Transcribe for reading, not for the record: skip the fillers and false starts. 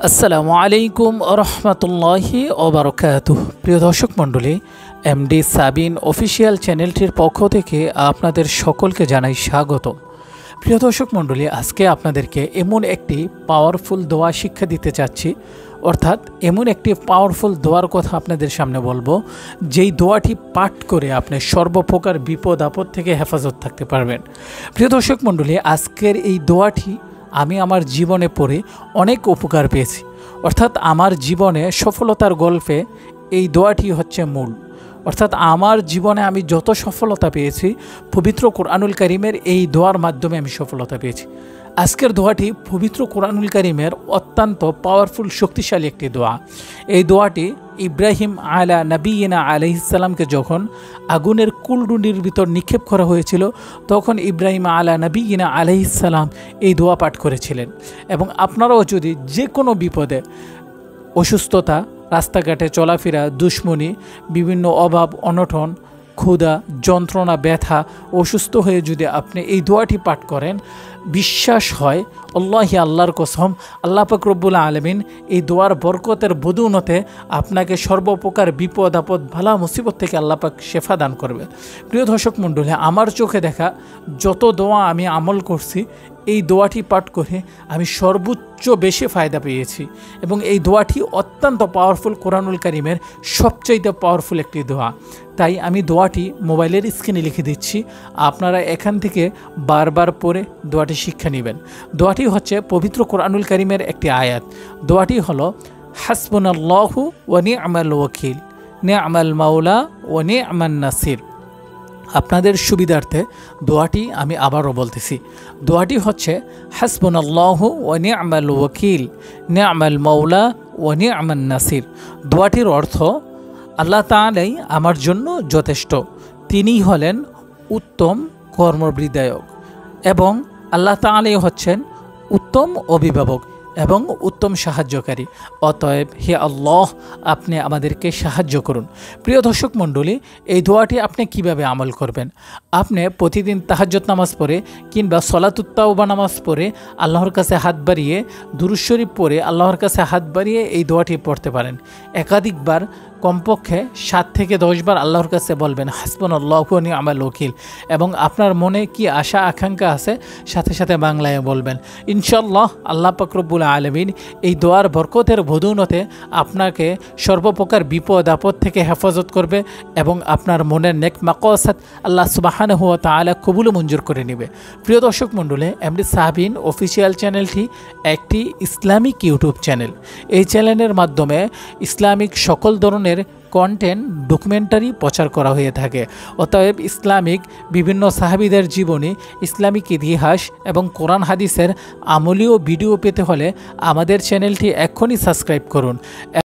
আসসালামু আলাইকুম রহমতুল্লাহি ওবারাকাতুহু। প্রিয় দর্শক মণ্ডলী, এমডি সাবিন অফিসিয়াল চ্যানেলটির পক্ষ থেকে আপনাদের সকলকে জানাই স্বাগত। প্রিয় দর্শক মণ্ডলী, আজকে আপনাদেরকে এমন একটি পাওয়ারফুল দোয়া শিক্ষা দিতে চাচ্ছি, অর্থাৎ এমন একটি পাওয়ারফুল দোয়ার কথা আপনাদের সামনে বলবো, যেই দোয়াটি পাঠ করে আপনি সর্বপ্রকার বিপদ আপদ থেকে হেফাজত থাকতে পারবেন। প্রিয় দর্শক মণ্ডলী, আজকের এই দোয়াটি আমি আমার জীবনে পড়ে অনেক উপকার পেয়েছি, অর্থাৎ আমার জীবনে সফলতার গল্পে এই দোয়াটি হচ্ছে মূল। অর্থাৎ আমার জীবনে আমি যত সফলতা পেয়েছি, পবিত্র কোরআনুল কারীমের এই দোয়ার মাধ্যমে আমি সফলতা পেয়েছি। আজকের দোয়াটি পবিত্র কোরআনুল কারীমের অত্যন্ত পাওয়ারফুল শক্তিশালী একটি দোয়া। এই দোয়াটি ইব্রাহিম আলা নবীনা আলাইহিসসালামকে যখন আগুনের কুলডুনির ভিতর নিক্ষেপ করা হয়েছিল, তখন ইব্রাহিম আলা নবীনা আলাইহিসসালাম এই দোয়া পাঠ করেছিলেন। এবং আপনারাও যদি যে কোনো বিপদে, অসুস্থতা, রাস্তাঘাটে চলাফেরা, দুশ্মনী, বিভিন্ন অভাব অনটন, ক্ষুধা, যন্ত্রণা, ব্যথা, অসুস্থ হয়ে যদি আপনি এই দোয়াটি পাঠ করেন, বিশ্বাস হয় আল্লাহি আল্লাহর কসম, আল্লাহ পাক রব্বুল আলামিন এই দোয়ার বরকতের বদৌলতে আপনাকে সর্বপ্রকার বিপদ আপদ ভালা মুসিবত থেকে আল্লাহ পাক শেফা দান করবে। প্রিয় দর্শক মণ্ডলী, আমার চোখে দেখা যত দোয়া আমি আমল করছি, এই দোয়াটি পাঠ করে আমি সর্বোচ্চ বেশি ফায়দা পেয়েছি। এবং এই দোয়াটি অত্যন্ত পাওয়ারফুল, কোরআনুল কারীমের সবচাইতে পাওয়ারফুল একটি দোয়া। তাই আমি দোয়াটি মোবাইলের স্ক্রিনে লিখে দিচ্ছি, আপনারা এখান থেকে বারবার পড়ে দোয়াটি শিক্ষা নেবেন। দোয়াটি হচ্ছে পবিত্র কোরআনুল কারীমের একটি আয়াত। দোয়াটি হলো হাসবুনাল্লাহু ওয়া নি'মাল ওয়াকিল, নি'মাল মাওলা ওয়া নি'মান নাসির। আপনাদের সুবিধার্থে দোয়াটি আমি আবারও বলতেছি। দোয়াটি হচ্ছে হাসবুনাল্লাহু ওয়া নি'মাল ওয়াকিল, নি'মাল মাওলা ওয়া নি'মান নাসির। দোয়াটির অর্থ, আল্লাহ তাআলাই আমার জন্য যথেষ্ট, তিনিই হলেন উত্তম কর্মবিধায়ক, এবং আল্লাহ তাআলাই হচ্ছেন উত্তম অভিভাবক এবং উত্তম সাহায্যকারী। অতএব হে আল্লাহ, আপনি আমাদেরকে সাহায্য করুন। প্রিয় দর্শক মণ্ডলী, এই দোয়াটি আপনি কিভাবে আমল করবেন? আপনি প্রতিদিন তাহাজ্জুদ নামাজ পড়ে কিংবা সলাতুত তাওবা নামাজ পড়ে আল্লাহর কাছে হাত বাড়িয়ে, দুরূদ শরীফ পড়ে আল্লাহর কাছে হাত বাড়িয়ে এই দোয়াটি পড়তে পারেন। একাধিকবার, কমপক্ষে 7 থেকে 10 বার আল্লাহর কাছে বলবেন হাসবুনাল্লাহু ওয়া নি'মাল ওয়াকিল, এবং আপনার মনে কি আশা আকাঙ্ক্ষা আছে সাথে সাথে বাংলায় বলবেন। ইনশাআল্লাহ আল্লাহ পাক রব্বুল আলামিন এই দোয়ার বরকতের বদৌলতে আপনাকে সর্বপ্রকার বিপদ আপদ থেকে হেফাজত করবে এবং আপনার মনের নেক মাকসাদ আল্লাহ সুবহানাহু ওয়া তাআলা কবুল মঞ্জুর করে নেবে। প্রিয় দর্শক মণ্ডলী, এমডি সাবিন অফিসিয়াল চ্যানেলটি একটি ইসলামিক ইউটিউব চ্যানেল। এই চ্যানেলের মাধ্যমে ইসলামিক সকল ধরনের কন্টেন্ট, ডকুমেন্টারি প্রচার করা হয়ে থাকে। অতএব ইসলামিক বিভিন্ন সাহাবীদের জীবনী, ইসলামিক ইতিহাস এবং কোরআন হাদিসের আমলীয় ভিডিও পেতে হলে আমাদের চ্যানেলটি এক্ষুনি সাবস্ক্রাইব করুন।